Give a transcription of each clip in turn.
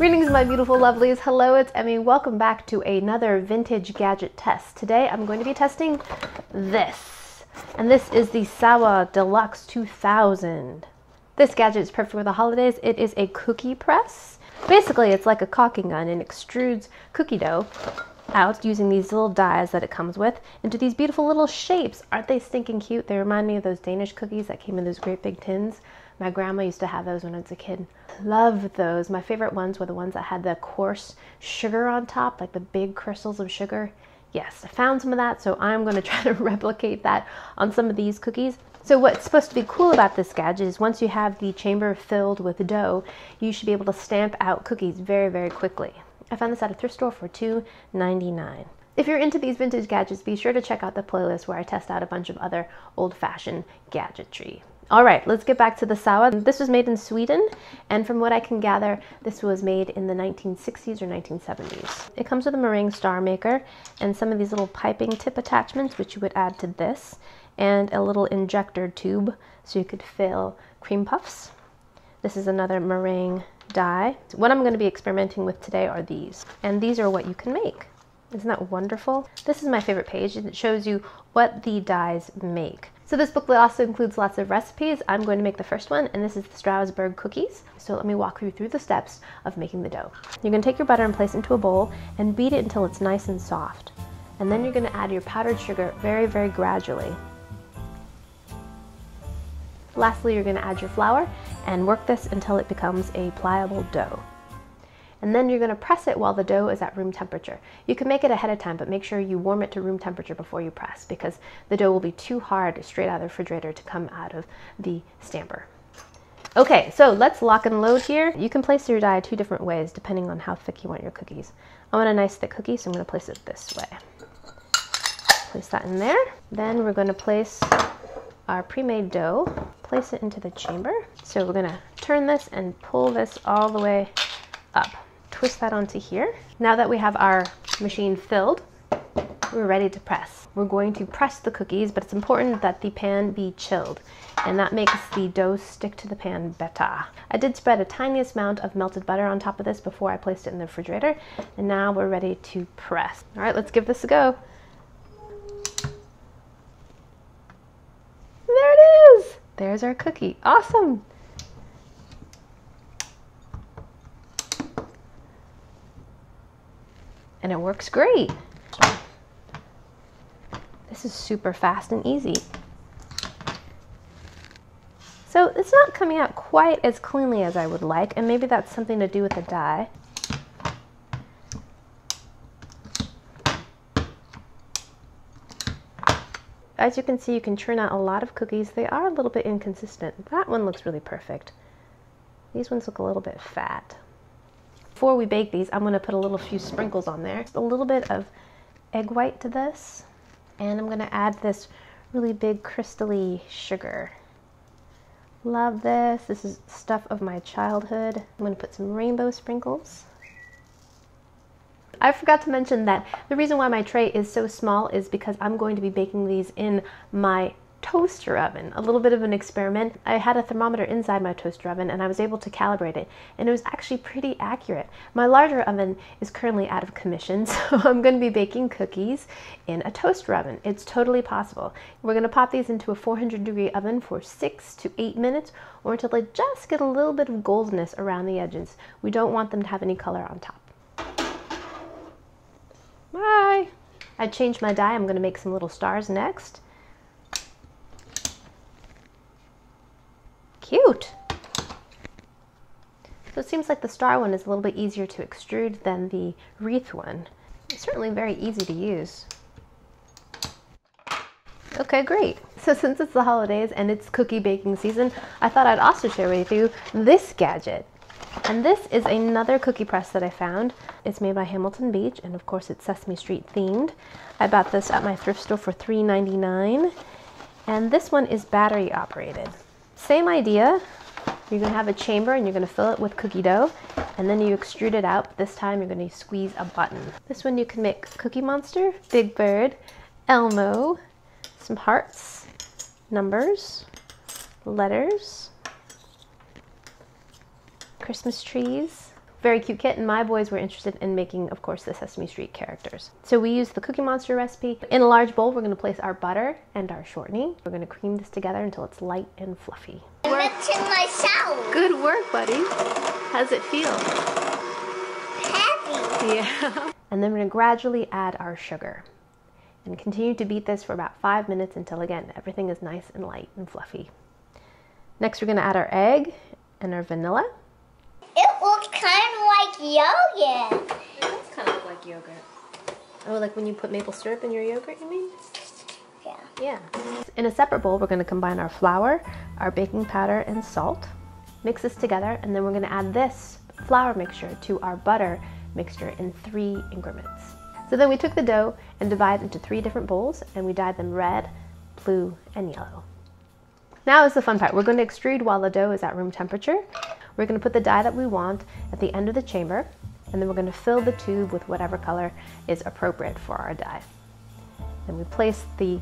Greetings, my beautiful lovelies. Hello, it's Emmy. Welcome back to another vintage gadget test. Today I'm going to be testing this. And this is the Sawa Deluxe 2000. This gadget is perfect for the holidays. It is a cookie press. Basically, it's like a caulking gun and extrudes cookie dough out using these little dies that it comes with into these beautiful little shapes. Aren't they stinking cute? They remind me of those Danish cookies that came in those great big tins. My grandma used to have those when I was a kid. Loved those. My favorite ones were the ones that had the coarse sugar on top, like the big crystals of sugar. Yes, I found some of that, so I'm going to try to replicate that on some of these cookies. So what's supposed to be cool about this gadget is once you have the chamber filled with dough, you should be able to stamp out cookies very, very quickly. I found this at a thrift store for $2.99. If you're into these vintage gadgets, be sure to check out the playlist where I test out a bunch of other old-fashioned gadgetry. All right, let's get back to the Sawa. This was made in Sweden, and from what I can gather, this was made in the 1960s or 1970s. It comes with a meringue star maker and some of these little piping tip attachments, which you would add to this, and a little injector tube so you could fill cream puffs. This is another meringue die. What I'm going to be experimenting with today are these, and these are what you can make. Isn't that wonderful? This is my favorite page, and it shows you what the dies make. So this booklet also includes lots of recipes. I'm going to make the first one, and this is the Strasbourg cookies. So let me walk you through the steps of making the dough. You're going to take your butter and place it into a bowl and beat it until it's nice and soft. And then you're going to add your powdered sugar very, very gradually. Lastly, you're going to add your flour and work this until it becomes a pliable dough. And then you're going to press it while the dough is at room temperature. You can make it ahead of time, but make sure you warm it to room temperature before you press, because the dough will be too hard straight out of the refrigerator to come out of the stamper. Okay, so let's lock and load here. You can place your die two different ways depending on how thick you want your cookies. I want a nice thick cookie, so I'm going to place it this way. Place that in there. Then we're going to place our pre-made dough, place it into the chamber. So we're going to turn this and pull this all the way up. Twist that onto here. Now that we have our machine filled, we're ready to press. We're going to press the cookies, but it's important that the pan be chilled, and that makes the dough stick to the pan better. I did spread a tiniest amount of melted butter on top of this before I placed it in the refrigerator, and now we're ready to press. All right, let's give this a go. There it is! There's our cookie. Awesome! And it works great. This is super fast and easy. So it's not coming out quite as cleanly as I would like, and maybe that's something to do with the die. As you can see, you can churn out a lot of cookies. They are a little bit inconsistent. That one looks really perfect. These ones look a little bit fat. Before we bake these, I'm going to put a few sprinkles on there. Just a little bit of egg white to this, and I'm going to add this really big crystally sugar. Love this. This is stuff of my childhood. I'm going to put some rainbow sprinkles. I forgot to mention that the reason why my tray is so small is because I'm going to be baking these in my toaster oven. A little bit of an experiment. I had a thermometer inside my toaster oven, and I was able to calibrate it, and it was actually pretty accurate. My larger oven is currently out of commission, so I'm going to be baking cookies in a toaster oven. It's totally possible. We're going to pop these into a 400-degree oven for 6 to 8 minutes, or until they just get a little bit of goldness around the edges. We don't want them to have any color on top. Bye! I changed my die. I'm going to make some little stars next. Cute! So it seems like the star one is a little bit easier to extrude than the wreath one. It's certainly very easy to use. Okay, great. So since it's the holidays and it's cookie baking season, I thought I'd also share with you this gadget. And this is another cookie press that I found. It's made by Hamilton Beach, and of course it's Sesame Street themed. I bought this at my thrift store for $3.99. And this one is battery operated. Same idea. You're going to have a chamber and you're going to fill it with cookie dough, and then you extrude it out. This time you're going to squeeze a button. This one you can make Cookie Monster, Big Bird, Elmo, some hearts, numbers, letters, Christmas trees, very cute kit, and my boys were interested in making, of course, the Sesame Street characters. So we used the Cookie Monster recipe. In a large bowl, we're going to place our butter and our shortening. We're going to cream this together until it's light and fluffy. I mentioned myself. Good work, buddy. How's it feel? Heavy. Yeah. And then we're going to gradually add our sugar and continue to beat this for about 5 minutes until, again, everything is nice and light and fluffy. Next, we're going to add our egg and our vanilla. It looks kind of like yogurt. It does kind of look like yogurt. Oh, like when you put maple syrup in your yogurt, you mean? Yeah. Yeah. In a separate bowl, we're going to combine our flour, our baking powder, and salt. Mix this together, and then we're going to add this flour mixture to our butter mixture in 3 increments. So then we took the dough and divided into 3 different bowls, and we dyed them red, blue, and yellow. Now is the fun part. We're going to extrude while the dough is at room temperature. We're going to put the dye that we want at the end of the chamber, and then we're going to fill the tube with whatever color is appropriate for our dye. Then we place the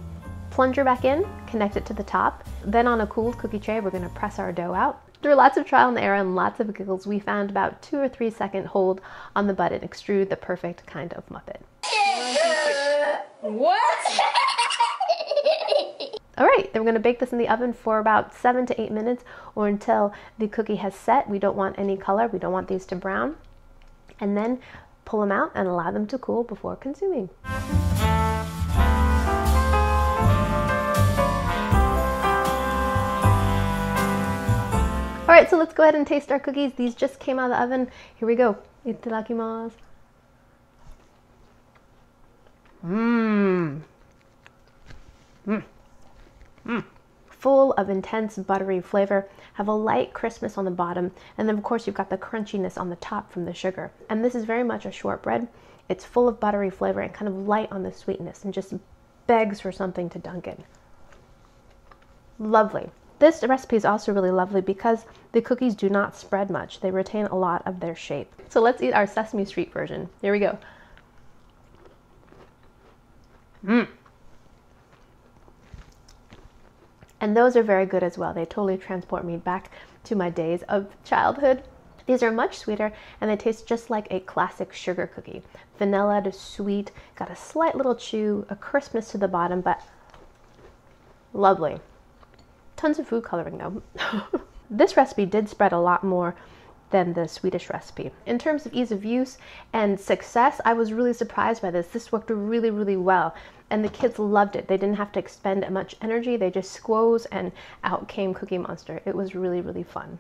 plunger back in, connect it to the top. Then on a cooled cookie tray, we're going to press our dough out. Through lots of trial and error and lots of giggles, we found about 2 or 3 second hold on the button, extrude the perfect kind of Muppet. What? All right, then we're going to bake this in the oven for about 7 to 8 minutes or until the cookie has set. We don't want any color. We don't want these to brown. And then pull them out and allow them to cool before consuming. All right, so let's go ahead and taste our cookies. These just came out of the oven. Here we go. Itadakimasu. Mmm. Mmm. Mmm. Full of intense buttery flavor, have a light crispness on the bottom, and then of course you've got the crunchiness on the top from the sugar. And this is very much a shortbread. It's full of buttery flavor and kind of light on the sweetness and just begs for something to dunk in. Lovely. This recipe is also really lovely because the cookies do not spread much. They retain a lot of their shape. So let's eat our Sesame Street version. Here we go. Mmm. And those are very good as well. They totally transport me back to my days of childhood. These are much sweeter and they taste just like a classic sugar cookie. Vanilla to sweet, got a slight little chew, a crispness to the bottom, but lovely. Tons of food coloring though. This recipe did spread a lot more than the Swedish recipe. In terms of ease of use and success, I was really surprised by this. This worked really, really well. And the kids loved it. They didn't have to expend much energy. They just squoze and out came Cookie Monster. It was really, really fun.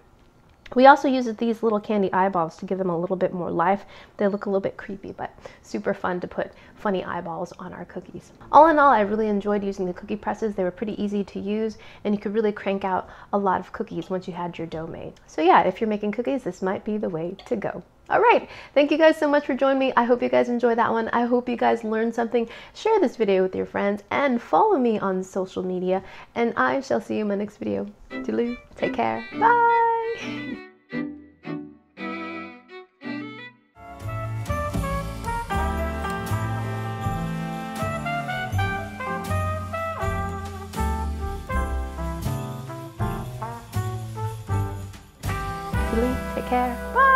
We also used these little candy eyeballs to give them a little bit more life. They look a little bit creepy, but super fun to put funny eyeballs on our cookies. All in all, I really enjoyed using the cookie presses. They were pretty easy to use, and you could really crank out a lot of cookies once you had your dough made. So yeah, if you're making cookies, this might be the way to go. All right, thank you guys so much for joining me. I hope you guys enjoyed that one. I hope you guys learned something. Share this video with your friends and follow me on social media, and I shall see you in my next video. Toodaloo, take care, bye! Take care. Bye.